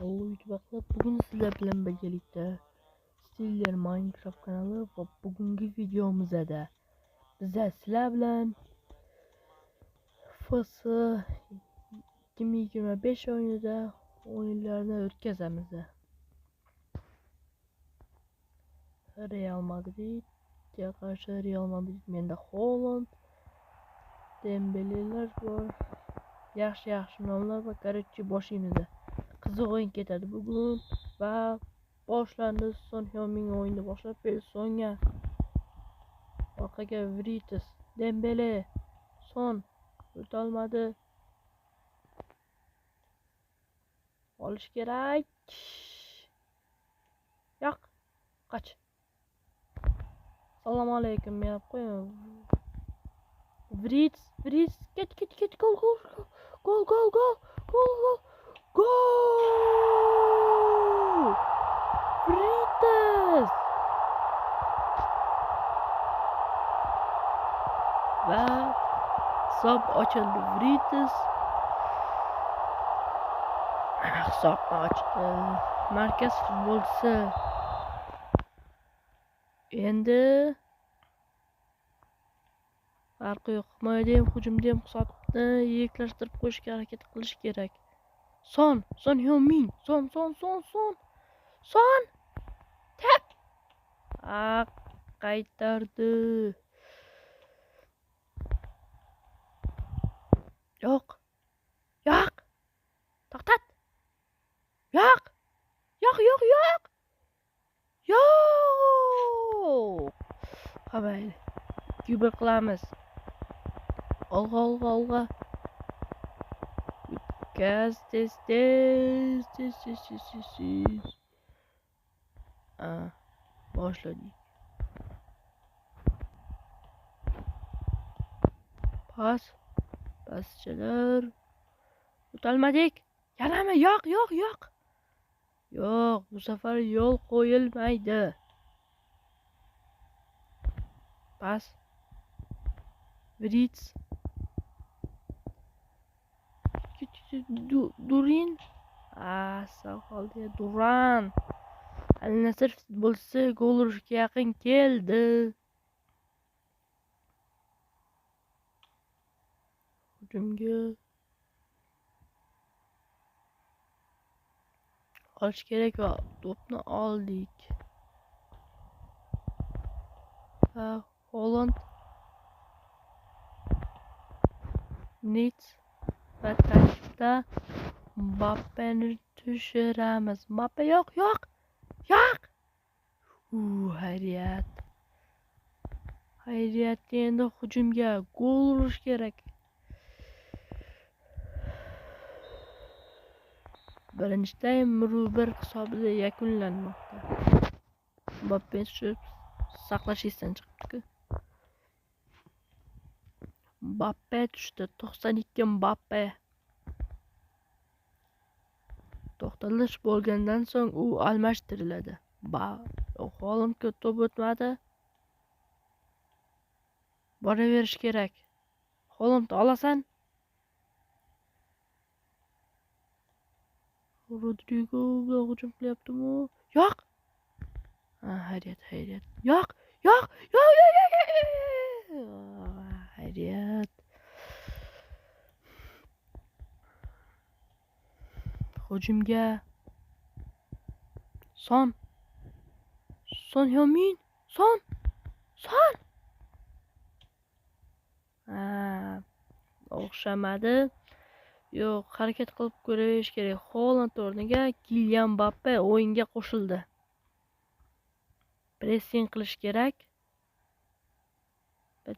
YouTube'da bugün sizler bilan birgalikda Stiller Minecraft kanalı va bugungi videomizda da biza sizlar bilan FS 2025 o'yinida o'yinlarni o'tkazamiz. Real Madridga qarshi Real Madrid menda Haaland, Dembelelar bor. Yaxshi nomlar va korotchi boshlaymiz. Qiziq o'yin ketadi bugun va boshlandi. Son Heung-min o'yinni boshlab Songa orqaga Vritis, Dembele, Son o'tolmadi. Olish kerak. Yo'q, qoch. Assalomu alaykum, men qo'yim. Vritis, ket, gol. Vritis! Va hisob ochildi. Vritis hisobni ochdi. Markaz futbolchisi endi farqi yo'q. Himoyada ham, hujumda ham hisobni yiklashtirib qo'yishga harakat qilish kerak. Son Heung-min, Son tap qaytardi. Yo'q. To'xtat. Yo'q. Qabayli. Kubir qilamiz. Olg'a. Gaz tez. Boshladik. Paschalar. O'tolmadik. Yanami? Yo'q. Yo'q, bu safar yo'l qo'yilmaydi. Pas. Vritis. Durin. Sal qoldi. Duran. Al-Nasr futbolchisi gol urishga yaqin keldi. Hujumga olish kerak va to'pni oldik. Haaland, Nits va tarkibda Mbappeni tushiramiz. Mbappe yo'q. Hayriyat endi hujumga gol urish kerak. Birinchi taym 1-1 hisobida yakunlanmoqda. Mbappe saqlash esdan chiqibdi-ku. Mbappe tushdi. 92 Mbappe. To'xtalish bo'lgandan so'ng u almashtiriladi. Haalandga to'p o'tmadi. Boraverish kerak. Haaland olasan. Rodrigo bilan hujum qilyaptimi? Yo'q. Hayriyat. Yo'q. Hayriyat. Hujumga Son Heung-min, Son. O'xshamadi. Yo'q, harakat qilib ko'ravish kerak. Haaland o'rniga Kylian Mbappe o'yinga qo'shildi. Pressing qilish kerak.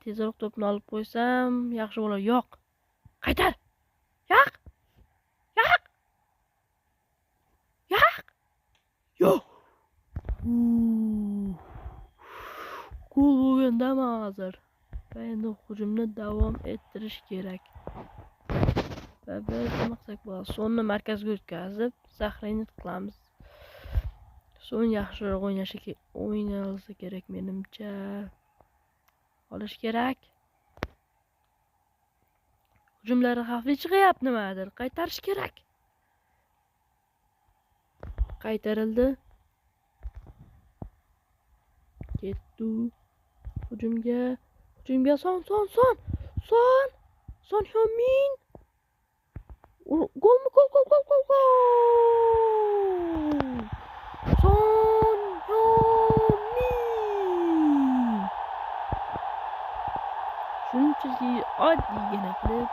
Tezroq to'pni olib qo'ysam yaxshi bo'lar. Yo'q. Qaytar. Yo'q. Gol bo'lgandami hozir? Va endi hujumni davom ettirish kerak. Va biz nima qilsak bo'ladi? Sonni markazga o'tkazib, Sahrinni qilamiz. Son yaxshiroq o'ynalsa kerak menimcha. Olish kerak. Hujumlari xavfli chiqyapti nimadir. Qaytarish kerak. qaytarildi. Ketdi. Hujumga Son Heung-min. Gol. Son Heung-min. Shunchaki oddiygina qilib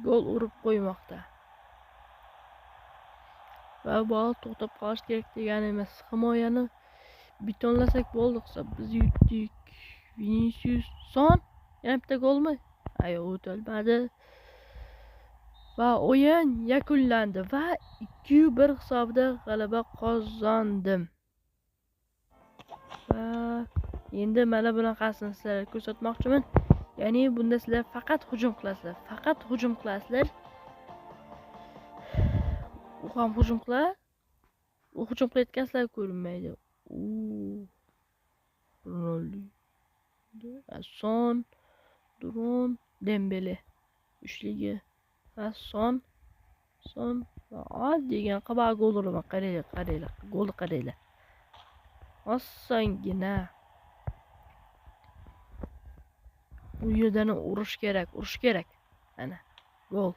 gol urib qo'ymoqda. Va bol to'xtab qolish kerak degani emas. Himoyani betonlasak bo'ldi hisob. Biz yutdik. Vinicius Son yana bitta golmi? Ayo, o'tilmadi. Va o'yin yakunlandi va 2-1 hisobida g'alaba qozondim. Va endi mana bunaqasini sizlarga ko'rsatmoqchiman. Ya'ni bunda sizlar faqat hujum qilasizlar. U ham hujum qilar. U hujum qilayotganlar ko'rinmaydi. Ronaldo, Son, Duron, Dembele uchligi va Son va degan qaba gol uraman. Qaranglar. Golni qaranglar. Osongina. Bu yerdan urish kerak. Ana, gol.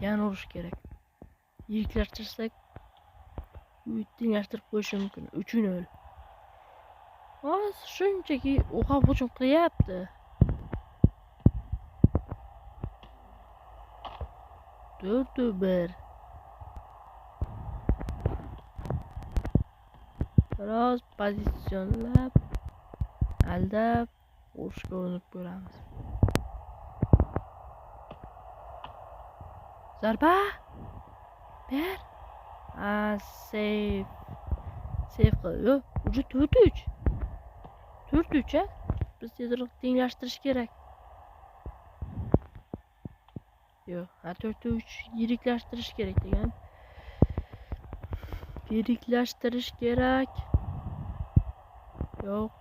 Yana urish kerak. Yiriklashtirsak, tenglashtirib qo'yish mumkin. 3-0. Shunchaki u ham hujum qilyapti. 4-1. Biroz pozitsionlab, aldab, urishga urinib ko'ramiz. Zarba! Ber! Save qildi. Uji 4-3. 4-3 a? Biz tezroq tenglashtirish kerak. Yo'q, 4-3 yiriklaштirish kerak degan. Yiriklaштirish kerak. Yo'q,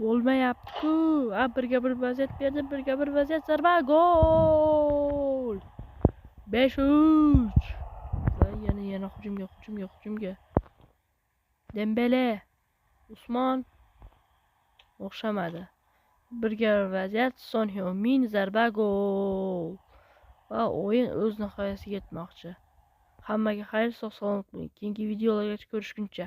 bo'lmayapti-ku. 1-1 vaziyat berdi, 1-1 vaziyat, zarba, gol! 5-3. Va yana hujumga. Dembele, Usmon o'xshamadi. 1-1 vaziyat, Son Heung-min, zarba, gol. Va o'yin o'z nihoyasiga yetmoqchi. Hammaga xayr, sog' salomat bo'ling. Keyingi videolarga ko'rishguncha.